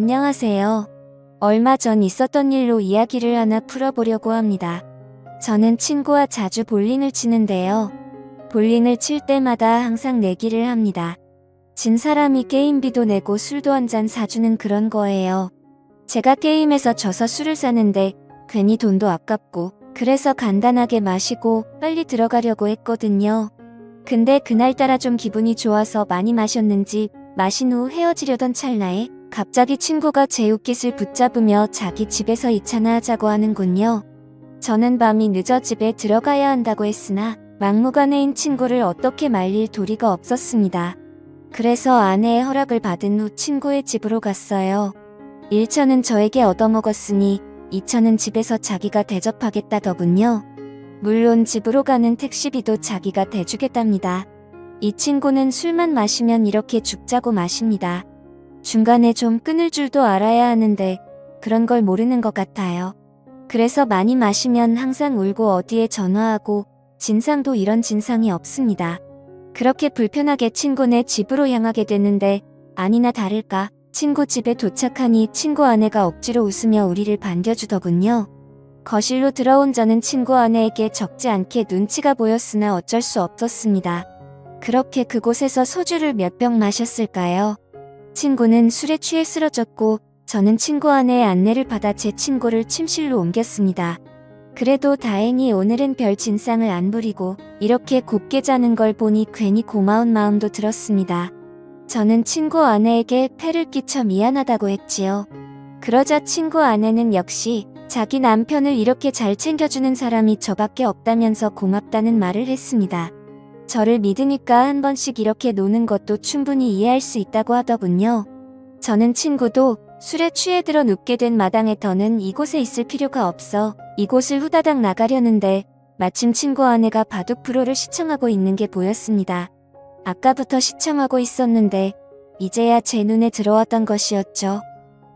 안녕하세요. 얼마 전 있었던 일로 이야기를 하나 풀어보려고 합니다. 저는 친구와 자주 볼링을 치는데요. 볼링을 칠 때마다 항상 내기를 합니다. 진 사람이 게임비도 내고 술도 한 잔 사주는 그런 거예요. 제가 게임에서 져서 술을 사는데 괜히 돈도 아깝고 그래서 간단하게 마시고 빨리 들어가려고 했거든요. 근데 그날따라 좀 기분이 좋아서 많이 마셨는지 마신 후 헤어지려던 찰나에 갑자기 친구가 제 옷깃을 붙잡으며 자기 집에서 2차나 하자고 하는군요. 저는 밤이 늦어 집에 들어가야 한다고 했으나 막무가내인 친구를 어떻게 말릴 도리가 없었습니다. 그래서 아내의 허락을 받은 후 친구의 집으로 갔어요. 1차는 저에게 얻어먹었으니 2차는 집에서 자기가 대접하겠다더군요. 물론 집으로 가는 택시비도 자기가 대주겠답니다. 이 친구는 술만 마시면 이렇게 죽자고 마십니다. 중간에 좀 끊을 줄도 알아야 하는데 그런 걸 모르는 것 같아요. 그래서 많이 마시면 항상 울고 어디에 전화하고 진상도 이런 진상이 없습니다. 그렇게 불편하게 친구네 집으로 향하게 됐는데 아니나 다를까 친구 집에 도착하니 친구 아내가 억지로 웃으며 우리를 반겨주더군요. 거실로 들어온 저는 친구 아내에게 적지 않게 눈치가 보였으나 어쩔 수 없었습니다. 그렇게 그곳에서 소주를 몇 병 마셨을까요? 친구는 술에 취해 쓰러졌고 저는 친구 아내의 안내를 받아 제 친구를 침실로 옮겼습니다. 그래도 다행히 오늘은 별 진상을 안 부리고 이렇게 곱게 자는 걸 보니 괜히 고마운 마음도 들었습니다. 저는 친구 아내에게 패를 끼쳐 미안하다고 했지요. 그러자 친구 아내는 역시 자기 남편을 이렇게 잘 챙겨주는 사람이 저밖에 없다면서 고맙다는 말을 했습니다. 저를 믿으니까 한 번씩 이렇게 노는 것도 충분히 이해할 수 있다고 하더군요. 저는 친구도 술에 취해 들어 눕게 된 마당에 더는 이곳에 있을 필요가 없어 이곳을 후다닥 나가려는데 마침 친구 아내가 바둑 프로를 시청하고 있는 게 보였습니다. 아까부터 시청하고 있었는데 이제야 제 눈에 들어왔던 것이었죠.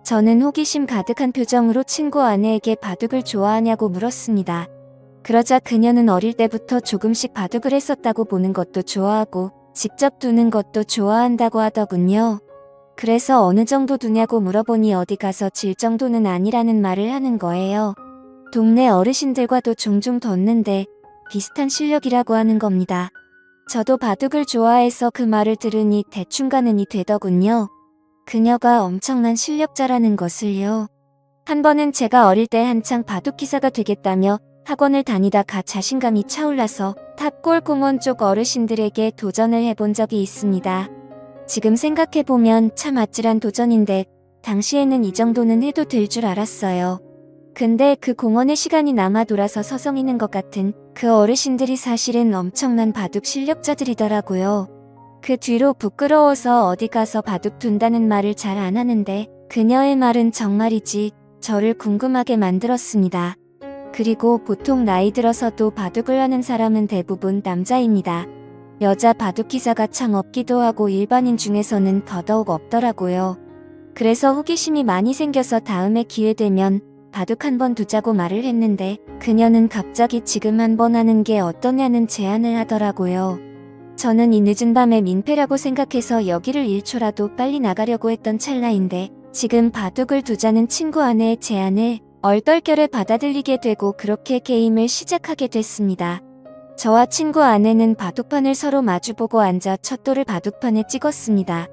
저는 호기심 가득한 표정으로 친구 아내에게 바둑을 좋아하냐고 물었습니다. 그러자 그녀는 어릴 때부터 조금씩 바둑을 했었다고 보는 것도 좋아하고 직접 두는 것도 좋아한다고 하더군요. 그래서 어느 정도 두냐고 물어보니 어디 가서 질 정도는 아니라는 말을 하는 거예요. 동네 어르신들과도 종종 뒀는데 비슷한 실력이라고 하는 겁니다. 저도 바둑을 좋아해서 그 말을 들으니 대충 가늠이 되더군요. 그녀가 엄청난 실력자라는 것을요. 한 번은 제가 어릴 때 한창 바둑 기사가 되겠다며 학원을 다니다가 자신감이 차올라서 탑골공원 쪽 어르신들에게 도전을 해본 적이 있습니다. 지금 생각해보면 참 아찔한 도전인데 당시에는 이 정도는 해도 될 줄 알았어요. 근데 그 공원에 시간이 남아 돌아서 서성이는 것 같은 그 어르신들이 사실은 엄청난 바둑 실력자들이더라고요. 그 뒤로 부끄러워서 어디 가서 바둑 둔다는 말을 잘 안 하는데 그녀의 말은 정말이지 저를 궁금하게 만들었습니다. 그리고 보통 나이 들어서도 바둑을 하는 사람은 대부분 남자입니다. 여자 바둑 기사가 참 없기도 하고 일반인 중에서는 더더욱 없더라고요. 그래서 호기심이 많이 생겨서 다음에 기회 되면 바둑 한번 두자고 말을 했는데 그녀는 갑자기 지금 한번 하는 게 어떠냐는 제안을 하더라고요. 저는 이 늦은 밤에 민폐라고 생각해서 여기를 1초라도 빨리 나가려고 했던 찰나인데 지금 바둑을 두자는 친구 아내의 제안을 얼떨결에 받아들이게 되고 그렇게 게임을 시작하게 됐습니다. 저와 친구 아내는 바둑판을 서로 마주보고 앉아 척도를 바둑판에 찍었습니다.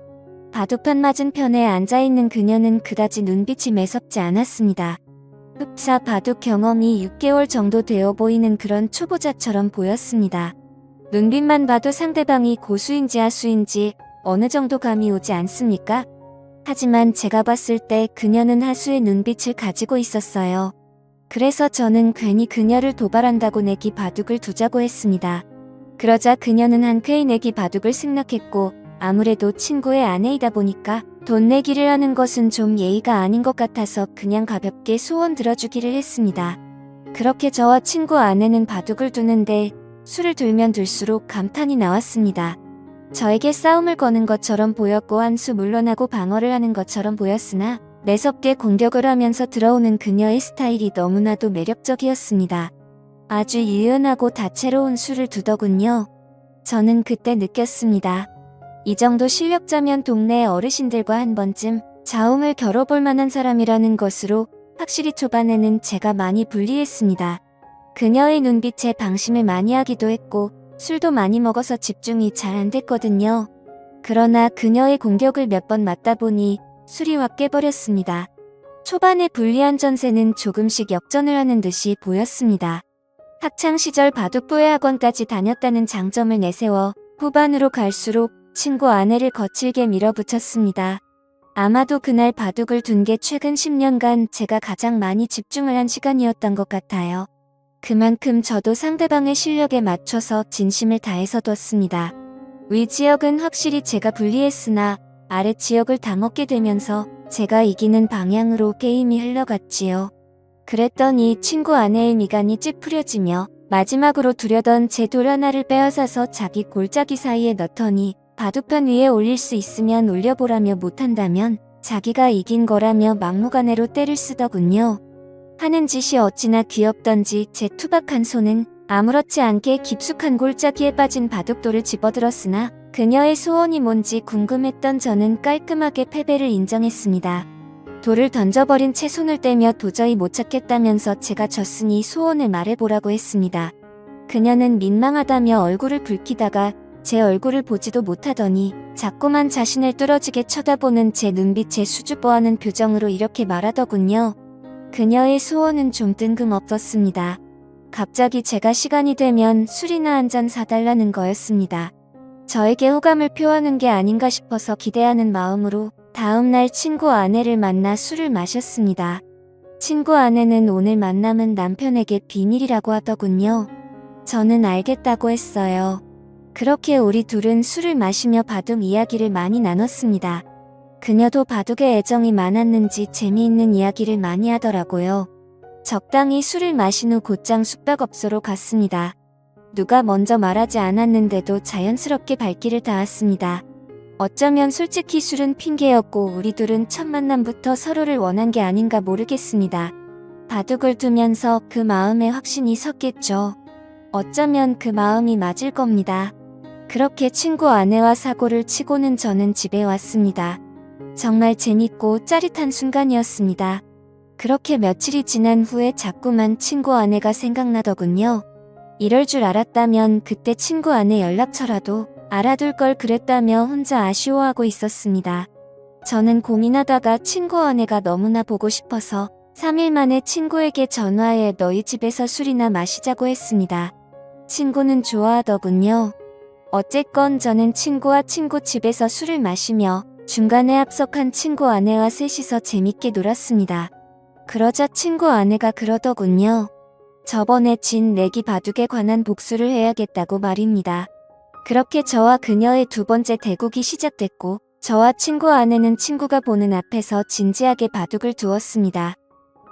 바둑판 맞은편에 앉아있는 그녀는 그다지 눈빛이 매섭지 않았습니다. 흡사 바둑 경험이 6개월 정도 되어 보이는 그런 초보자처럼 보였습니다. 눈빛만 봐도 상대방이 고수인지 하수인지 어느 정도 감이 오지 않습니까? 하지만 제가 봤을 때 그녀는 하수의 눈빛을 가지고 있었어요. 그래서 저는 괜히 그녀를 도발한다고 내기 바둑을 두자고 했습니다. 그러자 그녀는 한쾌히 내기 바둑을 승낙했고 아무래도 친구의 아내이다 보니까 돈 내기를 하는 것은 좀 예의가 아닌 것 같아서 그냥 가볍게 소원 들어주기를 했습니다. 그렇게 저와 친구 아내는 바둑을 두는데 술을 들면 들수록 감탄이 나왔습니다. 저에게 싸움을 거는 것처럼 보였고 한 수 물러나고 방어를 하는 것처럼 보였으나 매섭게 공격을 하면서 들어오는 그녀의 스타일이 너무나도 매력적이었습니다. 아주 유연하고 다채로운 수를 두더군요. 저는 그때 느꼈습니다. 이 정도 실력자면 동네 어르신들과 한 번쯤 자웅을 겨뤄볼 만한 사람이라는 것으로 확실히 초반에는 제가 많이 불리했습니다. 그녀의 눈빛에 방심을 많이 하기도 했고 술도 많이 먹어서 집중이 잘 안 됐거든요. 그러나 그녀의 공격을 몇 번 맞다 보니 술이 확 깨버렸습니다. 초반에 불리한 전세는 조금씩 역전을 하는 듯이 보였습니다. 학창시절 바둑부회 학원까지 다녔다는 장점을 내세워 후반으로 갈수록 친구 아내를 거칠게 밀어붙였습니다. 아마도 그날 바둑을 둔 게 최근 10년간 제가 가장 많이 집중을 한 시간이었던 것 같아요. 그만큼 저도 상대방의 실력에 맞춰서 진심을 다해서 뒀습니다. 위 지역은 확실히 제가 불리했으나 아래 지역을 다 먹게 되면서 제가 이기는 방향으로 게임이 흘러갔지요. 그랬더니 친구 아내의 미간이 찌푸려지며 마지막으로 두려던 제 돌 하나를 빼앗아서 자기 골짜기 사이에 넣더니 바둑판 위에 올릴 수 있으면 올려보라며 못한다면 자기가 이긴 거라며 막무가내로 때를 쓰더군요. 하는 짓이 어찌나 귀엽던지 제 투박한 손은 아무렇지 않게 깊숙한 골짜기에 빠진 바둑돌을 집어들었으나 그녀의 소원이 뭔지 궁금했던 저는 깔끔하게 패배를 인정했습니다. 돌을 던져버린 채 손을 떼며 도저히 못 찾겠다면서 제가 졌으니 소원을 말해보라고 했습니다. 그녀는 민망하다며 얼굴을 붉히다가 제 얼굴을 보지도 못하더니 자꾸만 자신을 뚫어지게 쳐다보는 제 눈빛에 수줍어하는 표정으로 이렇게 말하더군요. 그녀의 소원은 좀 뜬금없었습니다. 갑자기 제가 시간이 되면 술이나 한 잔 사달라는 거였습니다. 저에게 호감을 표하는 게 아닌가 싶어서 기대하는 마음으로 다음날 친구 아내를 만나 술을 마셨습니다. 친구 아내는 오늘 만남은 남편에게 비밀이라고 하더군요. 저는 알겠다고 했어요. 그렇게 우리 둘은 술을 마시며 바둑 이야기를 많이 나눴습니다. 그녀도 바둑에 애정이 많았는지 재미있는 이야기를 많이 하더라고요. 적당히 술을 마신 후 곧장 숙박업소로 갔습니다. 누가 먼저 말하지 않았는데도 자연스럽게 발길을 닿았습니다. 어쩌면 솔직히 술은 핑계였고 우리 둘은 첫 만남부터 서로를 원한 게 아닌가 모르겠습니다. 바둑을 두면서 그 마음에 확신이 섰겠죠. 어쩌면 그 마음이 맞을 겁니다. 그렇게 친구 아내와 사고를 치고는 저는 집에 왔습니다. 정말 재밌고 짜릿한 순간이었습니다. 그렇게 며칠이 지난 후에 자꾸만 친구 아내가 생각나더군요. 이럴 줄 알았다면 그때 친구 아내 연락처라도 알아둘 걸 그랬다며 혼자 아쉬워하고 있었습니다. 저는 고민하다가 친구 아내가 너무나 보고 싶어서 3일 만에 친구에게 전화해 너희 집에서 술이나 마시자고 했습니다. 친구는 좋아하더군요. 어쨌건 저는 친구와 친구 집에서 술을 마시며 중간에 합석한 친구 아내와 셋이서 재밌게 놀았습니다. 그러자 친구 아내가 그러더군요. 저번에 진 내기 바둑에 관한 복수를 해야겠다고 말입니다. 그렇게 저와 그녀의 두 번째 대국이 시작됐고 저와 친구 아내는 친구가 보는 앞에서 진지하게 바둑을 두었습니다.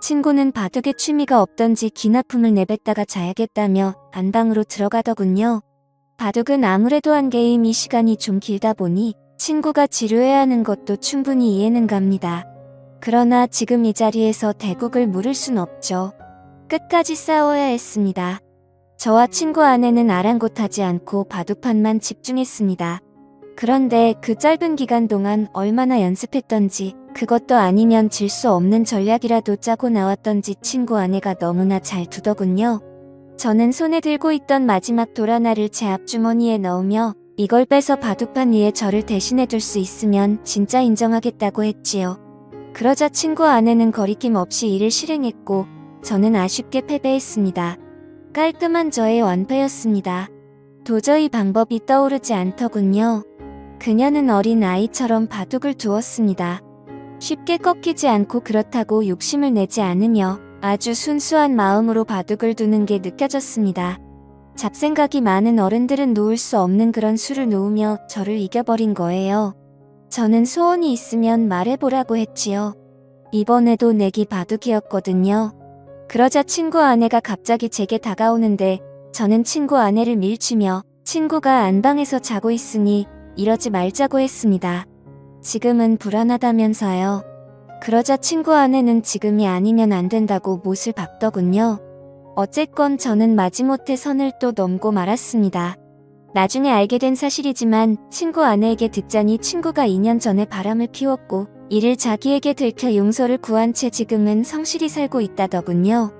친구는 바둑에 취미가 없던지 기나품을 내뱉다가 자야겠다며 안방으로 들어가더군요. 바둑은 아무래도 한 게임이 시간이 좀 길다 보니 친구가 지루해하는 것도 충분히 이해는 갑니다. 그러나 지금 이 자리에서 대국을 물을 순 없죠. 끝까지 싸워야 했습니다. 저와 친구 아내는 아랑곳하지 않고 바둑판만 집중했습니다. 그런데 그 짧은 기간 동안 얼마나 연습했던지 그것도 아니면 질 수 없는 전략이라도 짜고 나왔던지 친구 아내가 너무나 잘 두더군요. 저는 손에 들고 있던 마지막 돌 하나를 제 앞주머니에 넣으며 이걸 빼서 바둑판 위에 저를 대신해 둘 수 있으면 진짜 인정하겠다고 했지요. 그러자 친구 아내는 거리낌 없이 이를 실행했고 저는 아쉽게 패배했습니다. 깔끔한 저의 완패였습니다. 도저히 방법이 떠오르지 않더군요. 그녀는 어린 아이처럼 바둑을 두었습니다. 쉽게 꺾이지 않고 그렇다고 욕심을 내지 않으며 아주 순수한 마음으로 바둑을 두는 게 느껴졌습니다. 잡생각이 많은 어른들은 놓을 수 없는 그런 수를 놓으며 저를 이겨버린 거예요. 저는 소원이 있으면 말해보라고 했지요. 이번에도 내기 바둑이었거든요. 그러자 친구 아내가 갑자기 제게 다가오는데 저는 친구 아내를 밀치며 친구가 안방에서 자고 있으니 이러지 말자고 했습니다. 지금은 불안하다면서요. 그러자 친구 아내는 지금이 아니면 안 된다고 못을 박더군요. 어쨌건 저는 마지못해 선을 또 넘고 말았습니다. 나중에 알게 된 사실이지만 친구 아내에게 듣자니 친구가 2년 전에 바람을 피웠고 이를 자기에게 들켜 용서를 구한 채 지금은 성실히 살고 있다더군요.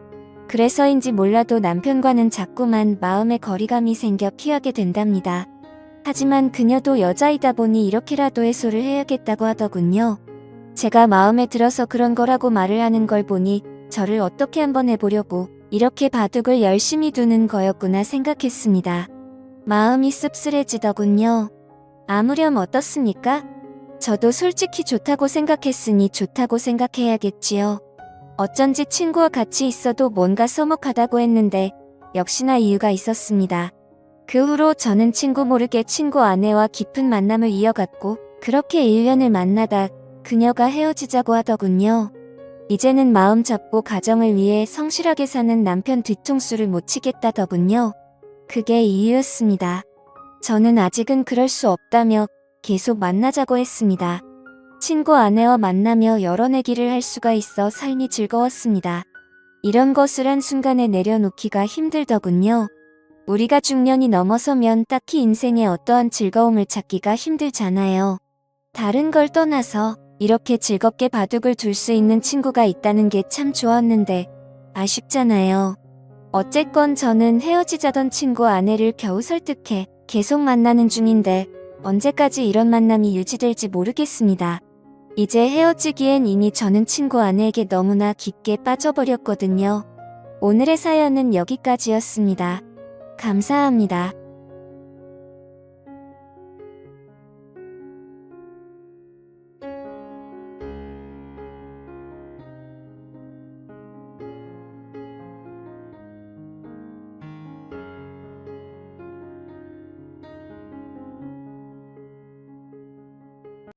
그래서인지 몰라도 남편과는 자꾸만 마음의 거리감이 생겨 피하게 된답니다. 하지만 그녀도 여자이다 보니 이렇게라도 해소를 해야겠다고 하더군요. 제가 마음에 들어서 그런 거라고 말을 하는 걸 보니 저를 어떻게 한번 해보려고 이렇게 바둑을 열심히 두는 거였구나 생각했습니다. 마음이 씁쓸해지더군요. 아무렴 어떻습니까? 저도 솔직히 좋다고 생각했으니 좋다고 생각해야겠지요. 어쩐지 친구와 같이 있어도 뭔가 서먹하다고 했는데 역시나 이유가 있었습니다. 그 후로 저는 친구 모르게 친구 아내와 깊은 만남을 이어갔고 그렇게 1년을 만나다 그녀가 헤어지자고 하더군요. 이제는 마음 잡고 가정을 위해 성실하게 사는 남편 뒤통수를 못 치겠다더군요. 그게 이유였습니다. 저는 아직은 그럴 수 없다며 계속 만나자고 했습니다. 친구 아내와 만나며 여러 얘기를 할 수가 있어 삶이 즐거웠습니다. 이런 것을 한순간에 내려놓기가 힘들더군요. 우리가 중년이 넘어서면 딱히 인생에 어떠한 즐거움을 찾기가 힘들잖아요. 다른 걸 떠나서 이렇게 즐겁게 바둑을 둘 수 있는 친구가 있다는 게 참 좋았는데 아쉽잖아요. 어쨌건 저는 헤어지자던 친구 아내를 겨우 설득해 계속 만나는 중인데 언제까지 이런 만남이 유지될지 모르겠습니다. 이제 헤어지기엔 이미 저는 친구 아내에게 너무나 깊게 빠져버렸거든요. 오늘의 사연은 여기까지였습니다. 감사합니다.